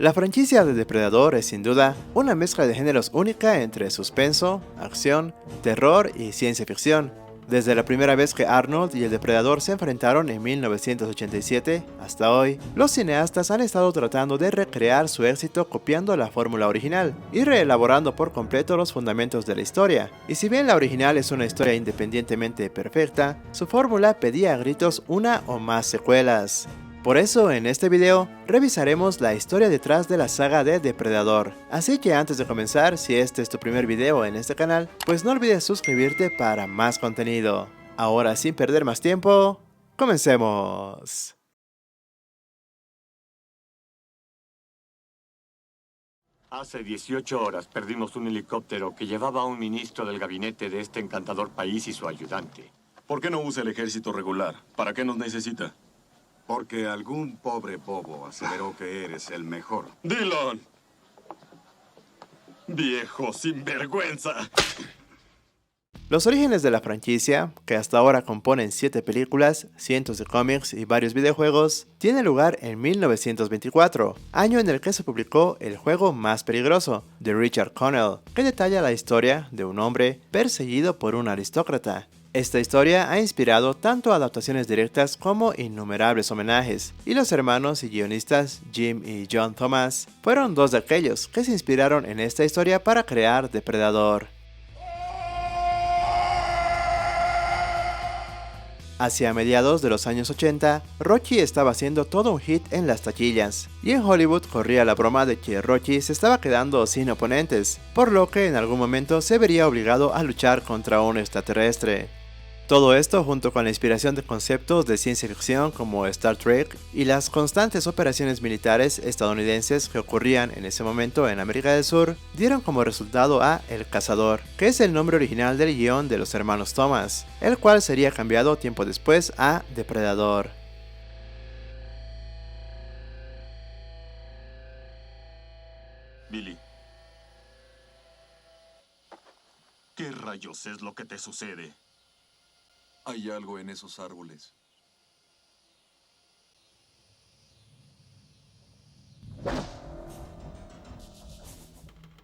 La franquicia de Depredador es sin duda una mezcla de géneros única entre suspenso, acción, terror y ciencia ficción. Desde la primera vez que Arnold y el Depredador se enfrentaron en 1987 hasta hoy, los cineastas han estado tratando de recrear su éxito copiando la fórmula original y reelaborando por completo los fundamentos de la historia. Y si bien la original es una historia independientemente perfecta, su fórmula pedía a gritos una o más secuelas. Por eso en este video revisaremos la historia detrás de la saga de Depredador. Así que antes de comenzar, si este es tu primer video en este canal, pues no olvides suscribirte para más contenido. Ahora sin perder más tiempo, comencemos. Hace 18 horas perdimos un helicóptero que llevaba a un ministro del gabinete de este encantador país y su ayudante. ¿Por qué no usa el ejército regular? ¿Para qué nos necesita? Porque algún pobre bobo aseveró que eres el mejor. ¡Dillon! ¡Viejo sinvergüenza! Los orígenes de la franquicia, que hasta ahora componen 7 películas, cientos de cómics y varios videojuegos, tiene lugar en 1924, año en el que se publicó El juego más peligroso, de Richard Connell, que detalla la historia de un hombre perseguido por un aristócrata. Esta historia ha inspirado tanto adaptaciones directas como innumerables homenajes, y los hermanos y guionistas Jim y John Thomas fueron dos de aquellos que se inspiraron en esta historia para crear Depredador. Hacia mediados de los años 80, Rocky estaba haciendo todo un hit en las taquillas, y en Hollywood corría la broma de que Rocky se estaba quedando sin oponentes, por lo que en algún momento se vería obligado a luchar contra un extraterrestre. Todo esto junto con la inspiración de conceptos de ciencia ficción como Star Trek y las constantes operaciones militares estadounidenses que ocurrían en ese momento en América del Sur, dieron como resultado a El Cazador, que es el nombre original del guión de los hermanos Thomas, el cual sería cambiado tiempo después a Depredador. Billy. ¿Qué rayos es lo que te sucede? Hay algo en esos árboles.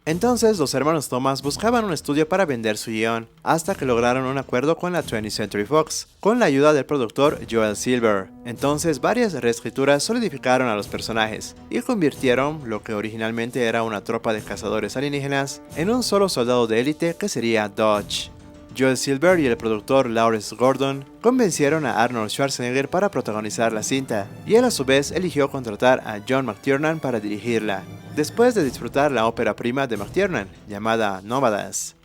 Entonces los hermanos Thomas buscaban un estudio para vender su guión, hasta que lograron un acuerdo con la 20th Century Fox, con la ayuda del productor Joel Silver. Entonces varias reescrituras solidificaron a los personajes, y convirtieron lo que originalmente era una tropa de cazadores alienígenas en un solo soldado de élite que sería Dodge. Joel Silver y el productor Lawrence Gordon convencieron a Arnold Schwarzenegger para protagonizar la cinta, y él a su vez eligió contratar a John McTiernan para dirigirla, después de disfrutar la ópera prima de McTiernan, llamada Nómadas.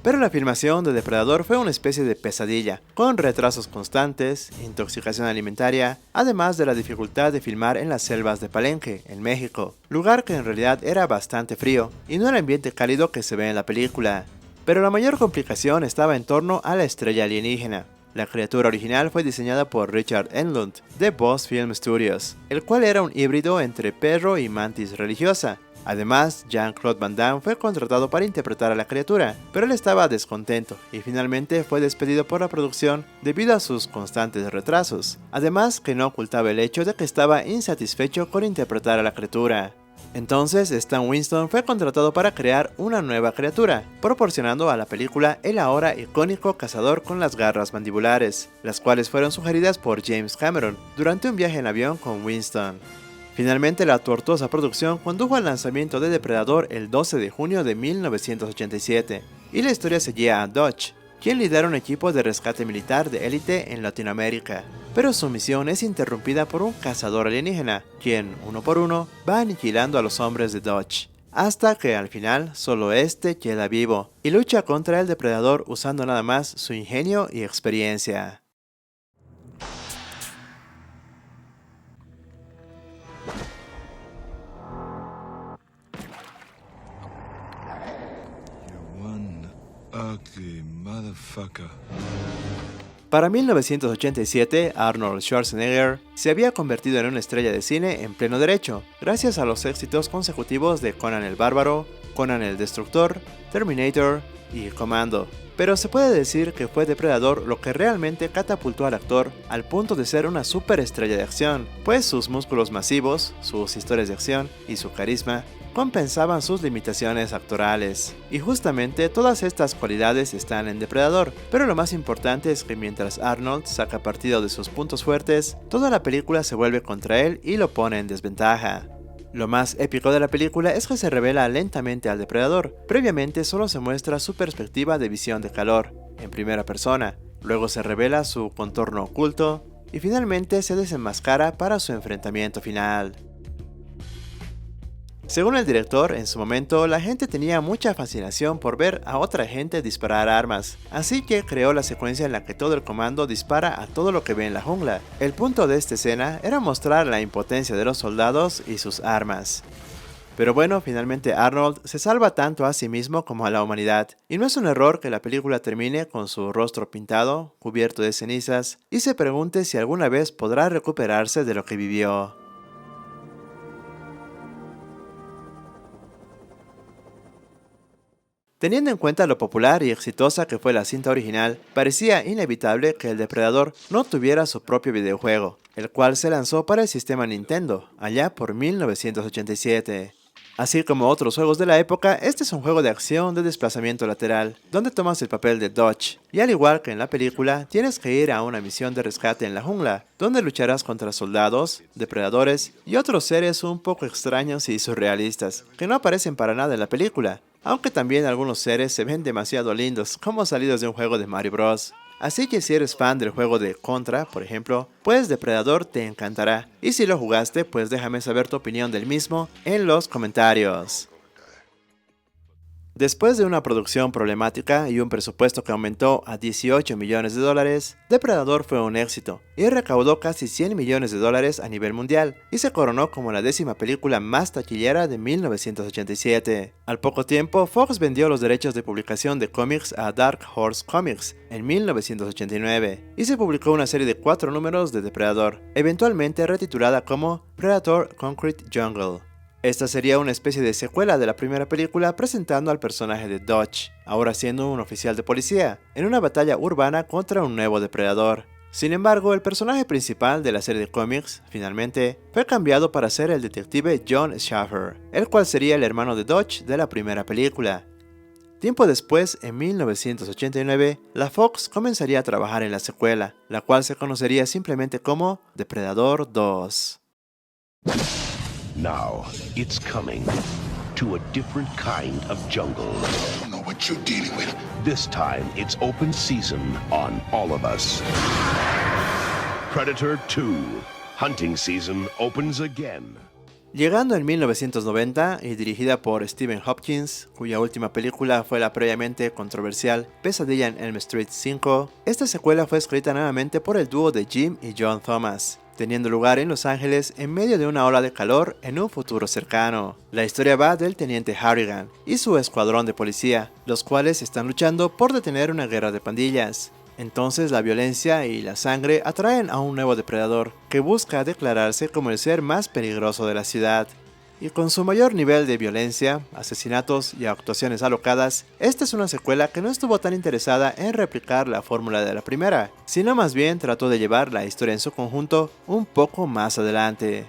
Pero la filmación de Depredador fue una especie de pesadilla, con retrasos constantes, intoxicación alimentaria, además de la dificultad de filmar en las selvas de Palenque, en México, lugar que en realidad era bastante frío, y no el ambiente cálido que se ve en la película. Pero la mayor complicación estaba en torno a la estrella alienígena. La criatura original fue diseñada por Richard Enlund, de Boss Film Studios, el cual era un híbrido entre perro y mantis religiosa. Además, Jean-Claude Van Damme fue contratado para interpretar a la criatura, pero él estaba descontento y finalmente fue despedido por la producción debido a sus constantes retrasos. Además, que no ocultaba el hecho de que estaba insatisfecho con interpretar a la criatura. Entonces Stan Winston fue contratado para crear una nueva criatura, proporcionando a la película el ahora icónico cazador con las garras mandibulares, las cuales fueron sugeridas por James Cameron durante un viaje en avión con Winston. Finalmente la tortuosa producción condujo al lanzamiento de Depredador el 12 de junio de 1987, y la historia seguía a Dodge, quien lidera un equipo de rescate militar de élite en Latinoamérica. Pero su misión es interrumpida por un cazador alienígena, quien, uno por uno, va aniquilando a los hombres de Dodge, hasta que al final solo este queda vivo, y lucha contra el depredador usando nada más su ingenio y experiencia. Ugly motherfucker. Para 1987, Arnold Schwarzenegger se había convertido en una estrella de cine en pleno derecho, gracias a los éxitos consecutivos de Conan el Bárbaro, Conan el Destructor, Terminator, y Comando. Pero se puede decir que fue Depredador lo que realmente catapultó al actor al punto de ser una superestrella de acción, pues sus músculos masivos, sus historias de acción y su carisma compensaban sus limitaciones actorales. Y justamente todas estas cualidades están en Depredador, pero lo más importante es que mientras Arnold saca partido de sus puntos fuertes, toda la película se vuelve contra él y lo pone en desventaja. Lo más épico de la película es que se revela lentamente al depredador. Previamente solo se muestra su perspectiva de visión de calor, en primera persona, luego se revela su contorno oculto y finalmente se desenmascara para su enfrentamiento final. Según el director, en su momento la gente tenía mucha fascinación por ver a otra gente disparar armas, así que creó la secuencia en la que todo el comando dispara a todo lo que ve en la jungla. El punto de esta escena era mostrar la impotencia de los soldados y sus armas. Pero bueno, finalmente Arnold se salva tanto a sí mismo como a la humanidad, y no es un error que la película termine con su rostro pintado, cubierto de cenizas, y se pregunte si alguna vez podrá recuperarse de lo que vivió. Teniendo en cuenta lo popular y exitosa que fue la cinta original, parecía inevitable que el Depredador no tuviera su propio videojuego, el cual se lanzó para el sistema Nintendo, allá por 1987. Así como otros juegos de la época, este es un juego de acción de desplazamiento lateral, donde tomas el papel de Dodge, y al igual que en la película, tienes que ir a una misión de rescate en la jungla, donde lucharás contra soldados, depredadores y otros seres un poco extraños y surrealistas, que no aparecen para nada en la película, aunque también algunos seres se ven demasiado lindos como salidos de un juego de Mario Bros. Así que si eres fan del juego de Contra, por ejemplo, pues Depredador te encantará. Y si lo jugaste, pues déjame saber tu opinión del mismo en los comentarios. Después de una producción problemática y un presupuesto que aumentó a $18 millones, Depredador fue un éxito y recaudó casi $100 millones a nivel mundial y se coronó como la 10ª película más taquillera de 1987. Al poco tiempo, Fox vendió los derechos de publicación de cómics a Dark Horse Comics en 1989 y se publicó una serie de 4 números de Depredador, eventualmente retitulada como Predator Concrete Jungle. Esta sería una especie de secuela de la primera película presentando al personaje de Dodge, ahora siendo un oficial de policía, en una batalla urbana contra un nuevo depredador. Sin embargo, el personaje principal de la serie de cómics, finalmente, fue cambiado para ser el detective John Schaffer, el cual sería el hermano de Dodge de la primera película. Tiempo después, en 1989, la Fox comenzaría a trabajar en la secuela, la cual se conocería simplemente como Depredador 2. Now, it's coming to a different kind of jungle. I don't know what you're dealing with. This time, it's open season on all of us. Predator 2. Hunting season opens again. Llegando en 1990 y dirigida por Stephen Hopkins, cuya última película fue la previamente controversial Pesadilla en Elm Street 5, esta secuela fue escrita nuevamente por el dúo de Jim y John Thomas, teniendo lugar en Los Ángeles en medio de una ola de calor en un futuro cercano. La historia va del teniente Harrigan y su escuadrón de policía, los cuales están luchando por detener una guerra de pandillas. Entonces la violencia y la sangre atraen a un nuevo depredador que busca declararse como el ser más peligroso de la ciudad. Y con su mayor nivel de violencia, asesinatos y actuaciones alocadas, esta es una secuela que no estuvo tan interesada en replicar la fórmula de la primera, sino más bien trató de llevar la historia en su conjunto un poco más adelante.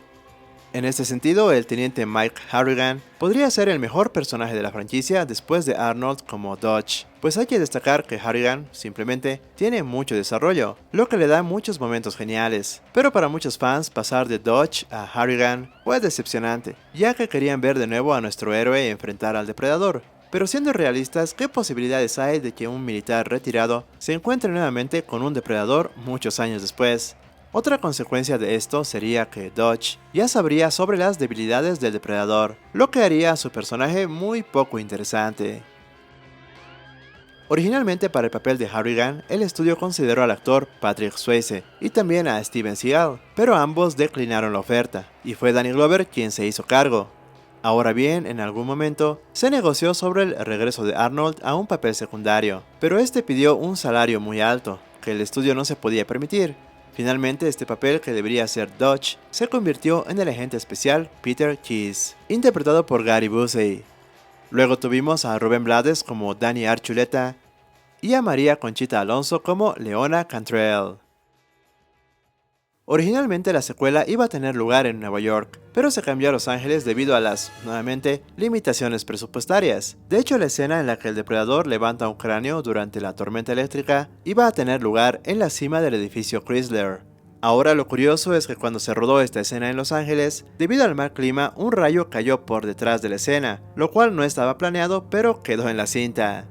En este sentido, el teniente Mike Harrigan podría ser el mejor personaje de la franquicia después de Arnold como Dodge, pues hay que destacar que Harrigan simplemente tiene mucho desarrollo, lo que le da muchos momentos geniales, pero para muchos fans pasar de Dodge a Harrigan fue decepcionante, ya que querían ver de nuevo a nuestro héroe enfrentar al depredador. Pero siendo realistas, ¿qué posibilidades hay de que un militar retirado se encuentre nuevamente con un depredador muchos años después? Otra consecuencia de esto sería que Dodge ya sabría sobre las debilidades del depredador, lo que haría a su personaje muy poco interesante. Originalmente para el papel de Harrigan, el estudio consideró al actor Patrick Swayze y también a Steven Seagal, pero ambos declinaron la oferta, y fue Danny Glover quien se hizo cargo. Ahora bien, en algún momento, se negoció sobre el regreso de Arnold a un papel secundario, pero este pidió un salario muy alto, que el estudio no se podía permitir. Finalmente, este papel, que debería ser Dodge, se convirtió en el agente especial Peter Keyes, interpretado por Gary Busey. Luego tuvimos a Rubén Blades como Danny Archuleta y a María Conchita Alonso como Leona Cantrell. Originalmente la secuela iba a tener lugar en Nueva York, pero se cambió a Los Ángeles debido a las, nuevamente, limitaciones presupuestarias. De hecho, la escena en la que el depredador levanta un cráneo durante la tormenta eléctrica iba a tener lugar en la cima del edificio Chrysler. Ahora lo curioso es que cuando se rodó esta escena en Los Ángeles, debido al mal clima, un rayo cayó por detrás de la escena, lo cual no estaba planeado, pero quedó en la cinta.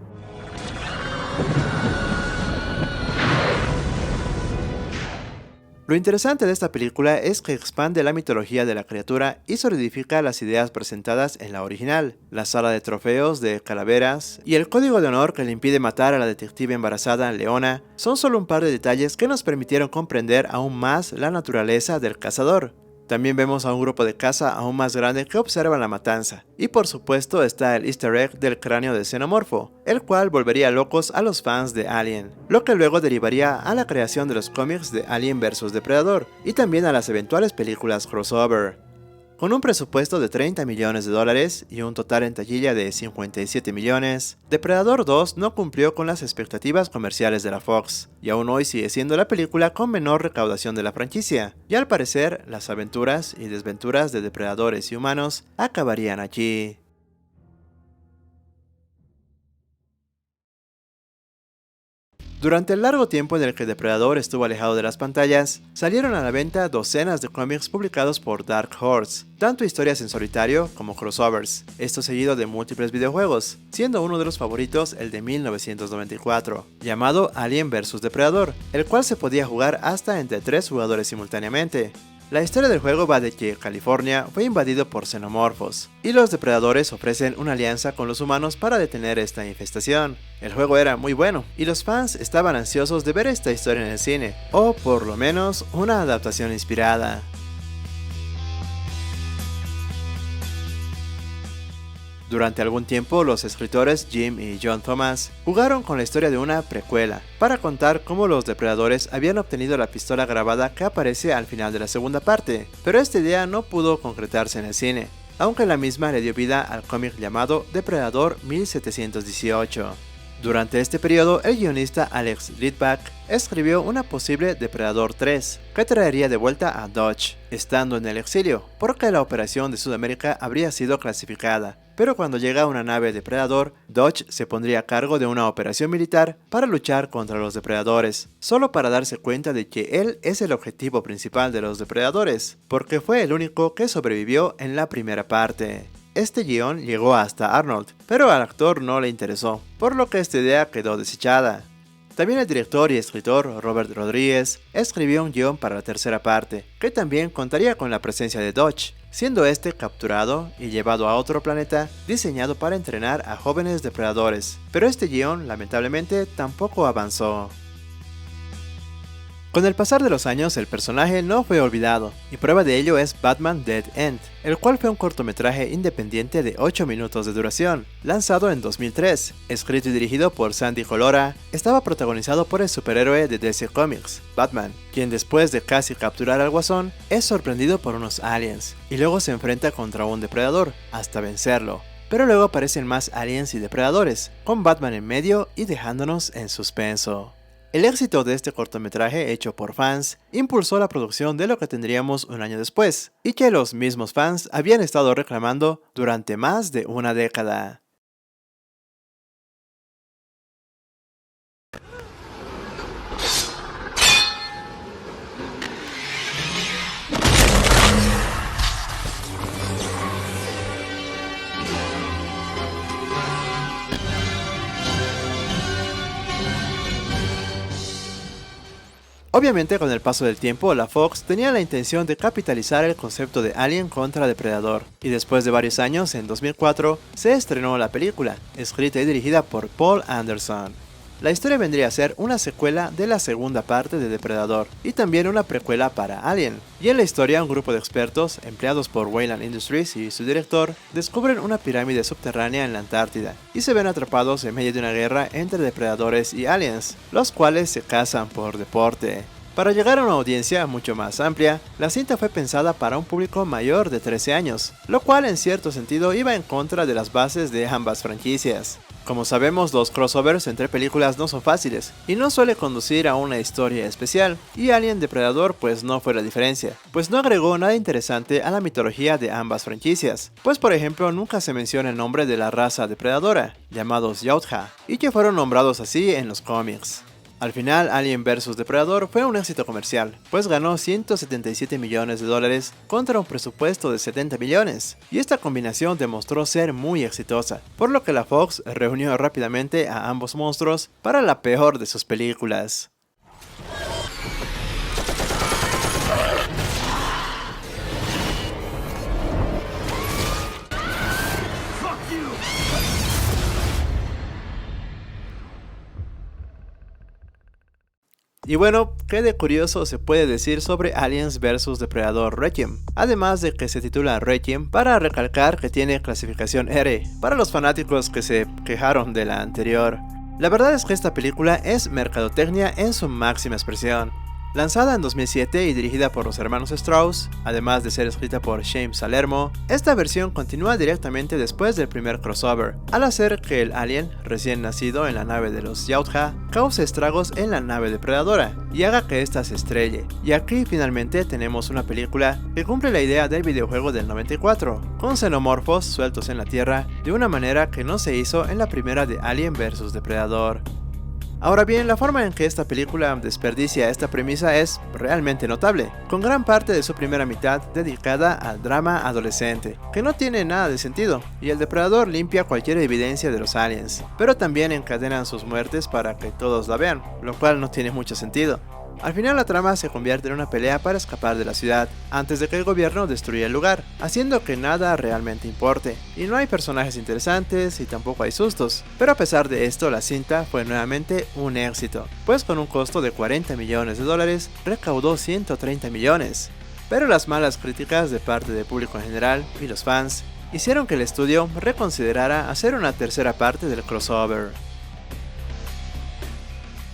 Lo interesante de esta película es que expande la mitología de la criatura y solidifica las ideas presentadas en la original. La sala de trofeos de calaveras y el código de honor que le impide matar a la detective embarazada Leona son solo un par de detalles que nos permitieron comprender aún más la naturaleza del cazador. También vemos a un grupo de caza aún más grande que observan la matanza. Y por supuesto está el easter egg del cráneo de Xenomorfo, el cual volvería locos a los fans de Alien, lo que luego derivaría a la creación de los cómics de Alien vs Depredador, y también a las eventuales películas crossover. Con un presupuesto de $30 millones y un total en taquilla de 57 millones, Depredador 2 no cumplió con las expectativas comerciales de la Fox, y aún hoy sigue siendo la película con menor recaudación de la franquicia, y al parecer las aventuras y desventuras de depredadores y humanos acabarían aquí. Durante el largo tiempo en el que Depredador estuvo alejado de las pantallas, salieron a la venta docenas de cómics publicados por Dark Horse, tanto historias en solitario como crossovers, esto seguido de múltiples videojuegos, siendo uno de los favoritos el de 1994, llamado Alien vs Depredador, el cual se podía jugar hasta entre 3 jugadores simultáneamente. La historia del juego va de que California fue invadido por xenomorfos, y los depredadores ofrecen una alianza con los humanos para detener esta infestación. El juego era muy bueno, y los fans estaban ansiosos de ver esta historia en el cine, o por lo menos una adaptación inspirada. Durante algún tiempo, los escritores Jim y John Thomas jugaron con la historia de una precuela, para contar cómo los depredadores habían obtenido la pistola grabada que aparece al final de la segunda parte, pero esta idea no pudo concretarse en el cine, aunque la misma le dio vida al cómic llamado Depredador 1718. Durante este periodo, el guionista Alex Litvak escribió una posible Depredador 3, que traería de vuelta a Dodge, estando en el exilio, porque la operación de Sudamérica habría sido clasificada. Pero cuando llega una nave depredador, Dodge se pondría a cargo de una operación militar para luchar contra los depredadores, solo para darse cuenta de que él es el objetivo principal de los depredadores, porque fue el único que sobrevivió en la primera parte. Este guión llegó hasta Arnold, pero al actor no le interesó, por lo que esta idea quedó desechada. También el director y escritor Robert Rodriguez escribió un guión para la tercera parte, que también contaría con la presencia de Dodge, siendo este capturado y llevado a otro planeta diseñado para entrenar a jóvenes depredadores, pero este guión lamentablemente tampoco avanzó. Con el pasar de los años, el personaje no fue olvidado, y prueba de ello es Batman Dead End, el cual fue un cortometraje independiente de 8 minutos de duración, lanzado en 2003, escrito y dirigido por Sandy Colora. Estaba protagonizado por el superhéroe de DC Comics, Batman, quien después de casi capturar al Guasón, es sorprendido por unos aliens, y luego se enfrenta contra un depredador, hasta vencerlo. Pero luego aparecen más aliens y depredadores, con Batman en medio y dejándonos en suspenso. El éxito de este cortometraje hecho por fans impulsó la producción de lo que tendríamos un año después, y que los mismos fans habían estado reclamando durante más de una década. Obviamente, con el paso del tiempo, la Fox tenía la intención de capitalizar el concepto de Alien contra Depredador, y después de varios años, en 2004, se estrenó la película, escrita y dirigida por Paul Anderson. La historia vendría a ser una secuela de la segunda parte de Depredador, y también una precuela para Alien. Y en la historia, un grupo de expertos, empleados por Wayland Industries y su director, descubren una pirámide subterránea en la Antártida, y se ven atrapados en medio de una guerra entre depredadores y aliens, los cuales se cazan por deporte. Para llegar a una audiencia mucho más amplia, la cinta fue pensada para un público mayor de 13 años, lo cual en cierto sentido iba en contra de las bases de ambas franquicias. Como sabemos, los crossovers entre películas no son fáciles, y no suele conducir a una historia especial, y Alien Depredador pues no fue la diferencia, pues no agregó nada interesante a la mitología de ambas franquicias, pues por ejemplo nunca se menciona el nombre de la raza depredadora, llamados Yautja, y que fueron nombrados así en los cómics. Al final, Alien vs Depredador fue un éxito comercial, pues ganó 177 millones de dólares contra un presupuesto de 70 millones, y esta combinación demostró ser muy exitosa, por lo que la Fox reunió rápidamente a ambos monstruos para la peor de sus películas. Y bueno, ¿qué de curioso se puede decir sobre Aliens vs Depredador Requiem? Además de que se titula Requiem para recalcar que tiene clasificación R, para los fanáticos que se quejaron de la anterior. La verdad es que esta película es mercadotecnia en su máxima expresión. Lanzada en 2007 y dirigida por los hermanos Strauss, además de ser escrita por Shane Salermo, esta versión continúa directamente después del primer crossover, al hacer que el alien recién nacido en la nave de los Yautja cause estragos en la nave depredadora y haga que ésta se estrelle. Y aquí finalmente tenemos una película que cumple la idea del videojuego del 94, con xenomorfos sueltos en la Tierra de una manera que no se hizo en la primera de Alien vs Depredador. Ahora bien, la forma en que esta película desperdicia esta premisa es realmente notable, con gran parte de su primera mitad dedicada al drama adolescente, que no tiene nada de sentido, y el depredador limpia cualquier evidencia de los aliens, pero también encadenan sus muertes para que todos la vean, lo cual no tiene mucho sentido. Al final la trama se convierte en una pelea para escapar de la ciudad, antes de que el gobierno destruya el lugar, haciendo que nada realmente importe, y no hay personajes interesantes y tampoco hay sustos, pero a pesar de esto la cinta fue nuevamente un éxito, pues con un costo de 40 millones de dólares recaudó 130 millones. Pero las malas críticas de parte del público en general y los fans hicieron que el estudio reconsiderara hacer una tercera parte del crossover.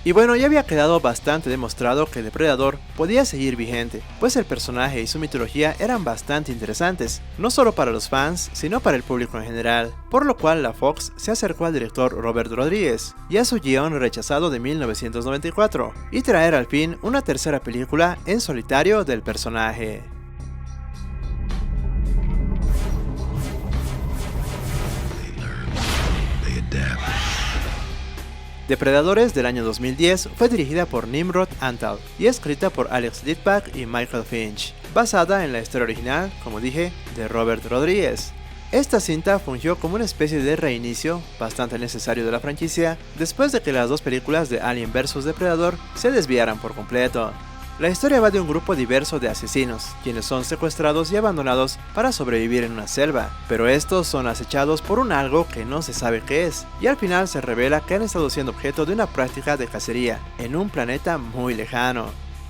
Y bueno, ya había quedado bastante demostrado que Depredador podía seguir vigente, pues el personaje y su mitología eran bastante interesantes, no solo para los fans, sino para el público en general, por lo cual la Fox se acercó al director Robert Rodriguez y a su guión rechazado de 1994, y traer al fin una tercera película en solitario del personaje. Depredadores del año 2010 fue dirigida por Nimrod Antal y escrita por Alex Litvak y Michael Finch, basada en la historia original, como dije, de Robert Rodriguez. Esta cinta fungió como una especie de reinicio, bastante necesario de la franquicia, después de que las dos películas de Alien vs Depredador se desviaran por completo. La historia va de un grupo diverso de asesinos, quienes son secuestrados y abandonados para sobrevivir en una selva, pero estos son acechados por un algo que no se sabe qué es, y al final se revela que han estado siendo objeto de una práctica de cacería, en un planeta muy lejano.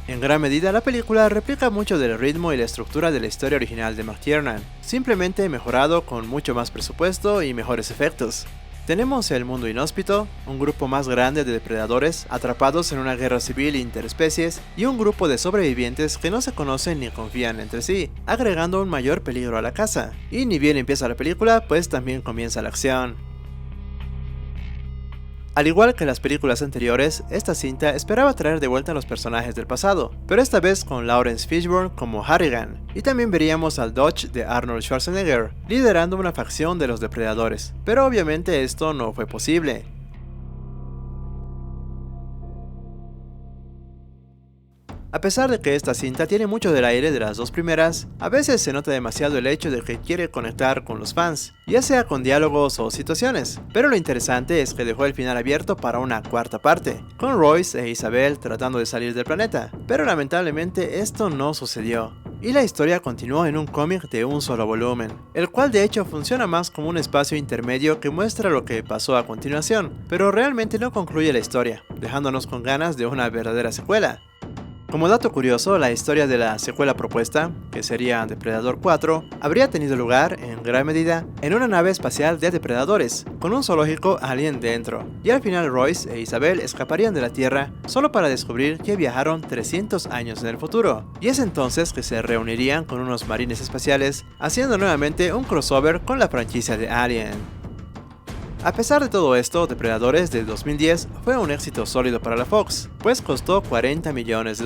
En gran medida la película replica mucho del ritmo y la estructura de la historia original de McTiernan, simplemente mejorado con mucho más presupuesto y mejores efectos. Tenemos el mundo inhóspito, un grupo más grande de depredadores atrapados en una guerra civil interespecies y un grupo de sobrevivientes que no se conocen ni confían entre sí, agregando un mayor peligro a la caza. Y ni bien empieza la película, pues también comienza la acción. Al igual que las películas anteriores, esta cinta esperaba traer de vuelta a los personajes del pasado, pero esta vez con Lawrence Fishburne como Harrigan, y también veríamos al Dodge de Arnold Schwarzenegger, liderando una facción de los depredadores, pero obviamente esto no fue posible. A pesar de que esta cinta tiene mucho del aire de las dos primeras, a veces se nota demasiado el hecho de que quiere conectar con los fans, ya sea con diálogos o situaciones, pero lo interesante es que dejó el final abierto para una cuarta parte, con Royce e Isabel tratando de salir del planeta, pero lamentablemente esto no sucedió. Y la historia continuó en un cómic de un solo volumen, el cual de hecho funciona más como un espacio intermedio que muestra lo que pasó a continuación, pero realmente no concluye la historia, dejándonos con ganas de una verdadera secuela. Como dato curioso, la historia de la secuela propuesta, que sería Depredador 4, habría tenido lugar, en gran medida, en una nave espacial de depredadores, con un zoológico alien dentro, y al final Royce e Isabel escaparían de la Tierra solo para descubrir que viajaron 300 años en el futuro, y es entonces que se reunirían con unos marines espaciales, haciendo nuevamente un crossover con la franquicia de Alien. A pesar de todo esto, Depredadores de 2010 fue un éxito sólido para la Fox, pues costó $40 millones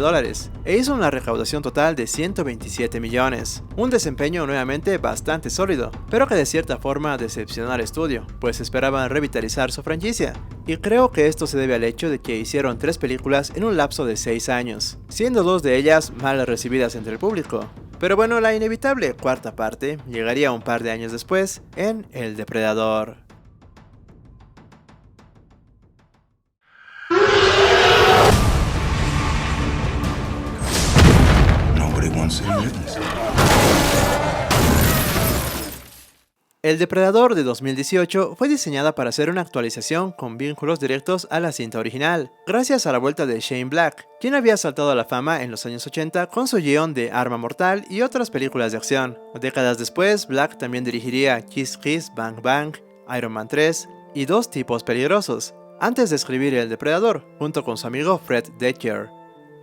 e hizo una recaudación total de 127 millones, un desempeño nuevamente bastante sólido, pero que de cierta forma decepcionó al estudio, pues esperaban revitalizar su franquicia, y creo que esto se debe al hecho de que hicieron 3 películas en un lapso de 6 años, siendo 2 de ellas mal recibidas entre el público. Pero bueno, la inevitable cuarta parte llegaría un par de años después en El Depredador. El Depredador de 2018 fue diseñada para ser una actualización con vínculos directos a la cinta original, gracias a la vuelta de Shane Black, quien había saltado a la fama en los años 80 con su guión de Arma Mortal y otras películas de acción. Décadas después, Black también dirigiría Kiss Kiss Bang Bang, Iron Man 3 y Dos Tipos Peligrosos, antes de escribir El Depredador, junto con su amigo Fred Dekker.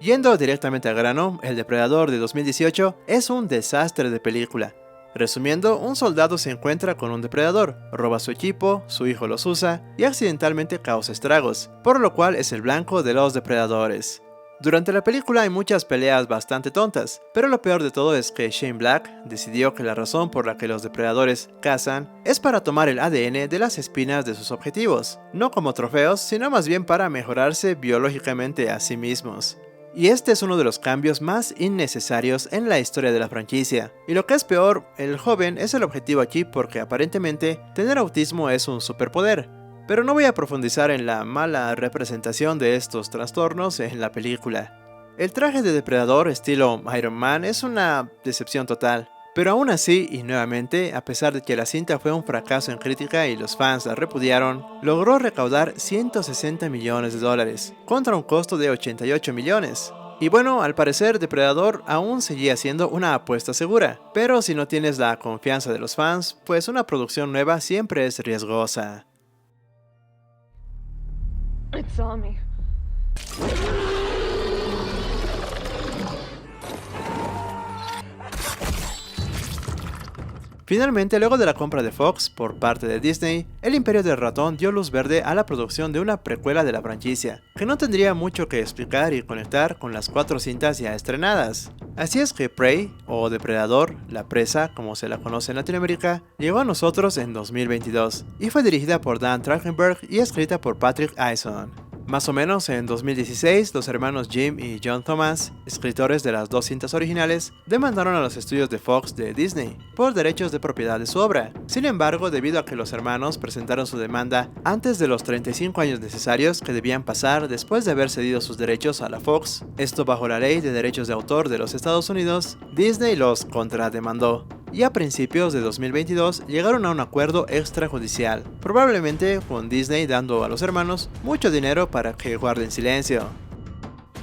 Yendo directamente al grano, El Depredador de 2018 es un desastre de película. Resumiendo, un soldado se encuentra con un depredador, roba su equipo, su hijo los usa y accidentalmente causa estragos, por lo cual es el blanco de los depredadores. Durante la película hay muchas peleas bastante tontas, pero lo peor de todo es que Shane Black decidió que la razón por la que los depredadores cazan es para tomar el ADN de las espinas de sus objetivos, no como trofeos, sino más bien para mejorarse biológicamente a sí mismos. Y este es uno de los cambios más innecesarios en la historia de la franquicia. Y lo que es peor, el joven es el objetivo aquí porque aparentemente tener autismo es un superpoder. Pero no voy a profundizar en la mala representación de estos trastornos en la película. El traje de depredador estilo Iron Man es una decepción total. Pero aún así, y nuevamente, a pesar de que la cinta fue un fracaso en crítica y los fans la repudiaron, logró recaudar $160 millones, contra un costo de 88 millones. Y bueno, al parecer Depredador aún seguía siendo una apuesta segura, pero si no tienes la confianza de los fans, pues una producción nueva siempre es riesgosa. It saw me. Finalmente, luego de la compra de Fox por parte de Disney, el Imperio del Ratón dio luz verde a la producción de una precuela de la franquicia, que no tendría mucho que explicar y conectar con las 4 cintas ya estrenadas. Así es que Prey, o Depredador, la presa como se la conoce en Latinoamérica, llegó a nosotros en 2022, y fue dirigida por Dan Trachtenberg y escrita por Patrick Eisen. Más o menos en 2016, los hermanos Jim y John Thomas, escritores de las 2 cintas originales, demandaron a los estudios de Fox de Disney por derechos de propiedad de su obra. Sin embargo, debido a que los hermanos presentaron su demanda antes de los 35 años necesarios que debían pasar después de haber cedido sus derechos a la Fox, esto bajo la ley de derechos de autor de los Estados Unidos, Disney los contrademandó. Y a principios de 2022 llegaron a un acuerdo extrajudicial, probablemente con Disney dando a los hermanos mucho dinero para que guarden silencio.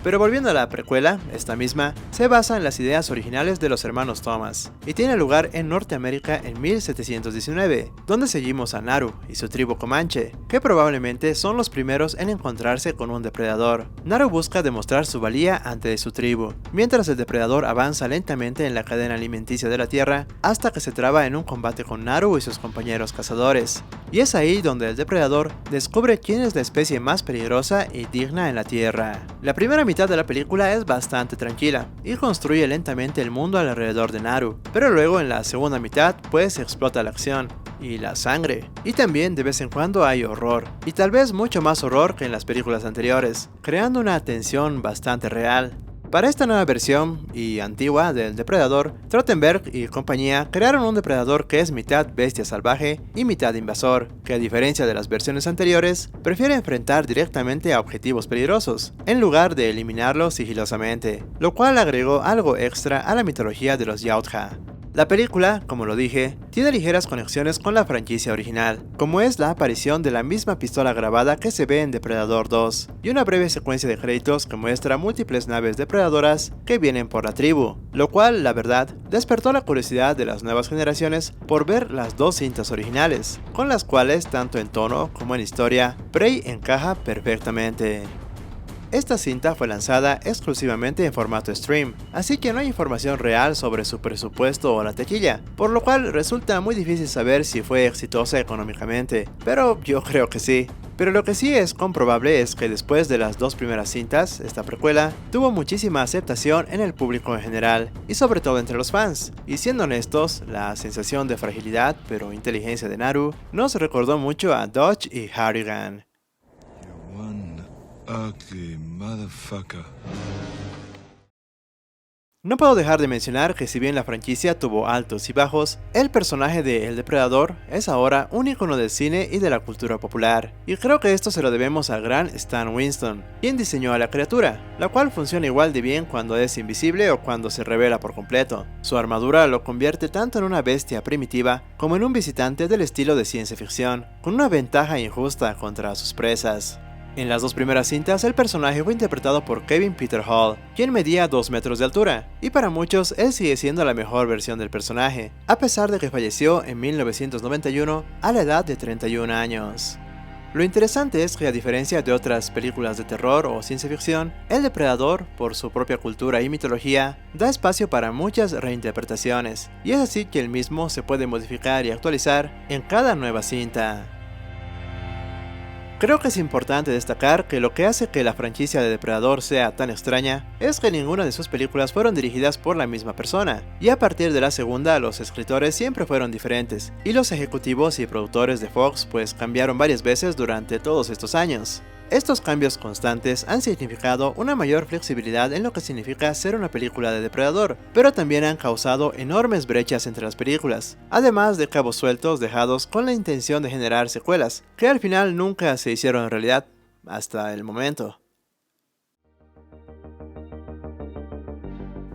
Pero volviendo a la precuela, esta misma se basa en las ideas originales de los hermanos Thomas, y tiene lugar en Norteamérica en 1719, donde seguimos a Naru y su tribu Comanche, que probablemente son los primeros en encontrarse con un depredador. Naru busca demostrar su valía ante su tribu, mientras el depredador avanza lentamente en la cadena alimenticia de la Tierra hasta que se traba en un combate con Naru y sus compañeros cazadores. Y es ahí donde el depredador descubre quién es la especie más peligrosa y digna en la Tierra. La primera mitad de la película es bastante tranquila y construye lentamente el mundo alrededor de Naru, pero luego en la segunda mitad pues explota la acción y la sangre, y también de vez en cuando hay horror, y tal vez mucho más horror que en las películas anteriores, creando una tensión bastante real. Para esta nueva versión y antigua del Depredador, Trachtenberg y compañía crearon un depredador que es mitad bestia salvaje y mitad invasor, que a diferencia de las versiones anteriores, prefiere enfrentar directamente a objetivos peligrosos, en lugar de eliminarlos sigilosamente, lo cual agregó algo extra a la mitología de los Yautja. La película, como lo dije, tiene ligeras conexiones con la franquicia original, como es la aparición de la misma pistola grabada que se ve en Depredador 2, y una breve secuencia de créditos que muestra múltiples naves depredadoras que vienen por la tribu, lo cual, la verdad, despertó la curiosidad de las nuevas generaciones por ver las dos cintas originales, con las cuales, tanto en tono como en historia, Prey encaja perfectamente. Esta cinta fue lanzada exclusivamente en formato stream, así que no hay información real sobre su presupuesto o la taquilla, por lo cual resulta muy difícil saber si fue exitosa económicamente, pero yo creo que sí. Pero lo que sí es comprobable es que después de las dos primeras cintas, esta precuela tuvo muchísima aceptación en el público en general, y sobre todo entre los fans, y siendo honestos, la sensación de fragilidad pero inteligencia de Naru nos recordó mucho a Dodge y Harrigan. Ugly motherfucker. No puedo dejar de mencionar que si bien la franquicia tuvo altos y bajos, el personaje de El Depredador es ahora un icono del cine y de la cultura popular, y creo que esto se lo debemos al gran Stan Winston, quien diseñó a la criatura, la cual funciona igual de bien cuando es invisible o cuando se revela por completo. Su armadura lo convierte tanto en una bestia primitiva como en un visitante del estilo de ciencia ficción, con una ventaja injusta contra sus presas. En las dos primeras cintas, el personaje fue interpretado por Kevin Peter Hall, quien medía 2 metros de altura, y para muchos él sigue siendo la mejor versión del personaje, a pesar de que falleció en 1991 a la edad de 31 años. Lo interesante es que, a diferencia de otras películas de terror o ciencia ficción, El Depredador, por su propia cultura y mitología, da espacio para muchas reinterpretaciones, y es así que el mismo se puede modificar y actualizar en cada nueva cinta. Creo que es importante destacar que lo que hace que la franquicia de Depredador sea tan extraña es que ninguna de sus películas fueron dirigidas por la misma persona, y a partir de la segunda los escritores siempre fueron diferentes, y los ejecutivos y productores de Fox pues cambiaron varias veces durante todos estos años. Estos cambios constantes han significado una mayor flexibilidad en lo que significa ser una película de Depredador, pero también han causado enormes brechas entre las películas, además de cabos sueltos dejados con la intención de generar secuelas, que al final nunca se hicieron realidad, hasta el momento.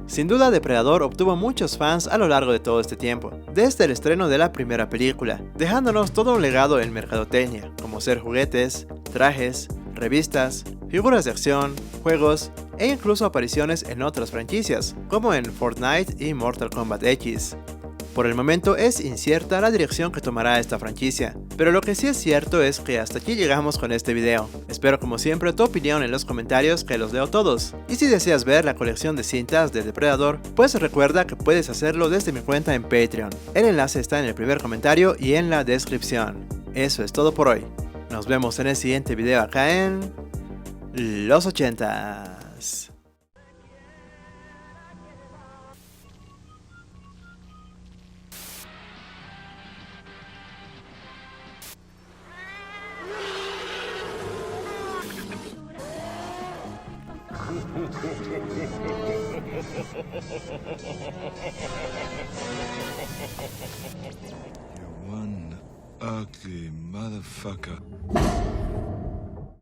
Sin duda, Depredador obtuvo muchos fans a lo largo de todo este tiempo, desde el estreno de la primera película, dejándonos todo un legado en mercadotecnia, como ser juguetes, trajes, revistas, figuras de acción, juegos e incluso apariciones en otras franquicias, como en Fortnite y Mortal Kombat X. Por el momento es incierta la dirección que tomará esta franquicia, pero lo que sí es cierto es que hasta aquí llegamos con este video. Espero como siempre tu opinión en los comentarios, que los leo todos, y si deseas ver la colección de cintas de Depredador, pues recuerda que puedes hacerlo desde mi cuenta en Patreon. El enlace está en el primer comentario y en la descripción. Eso es todo por hoy. Nos vemos en el siguiente video acá en Los 80s. You're one ugly motherfucker.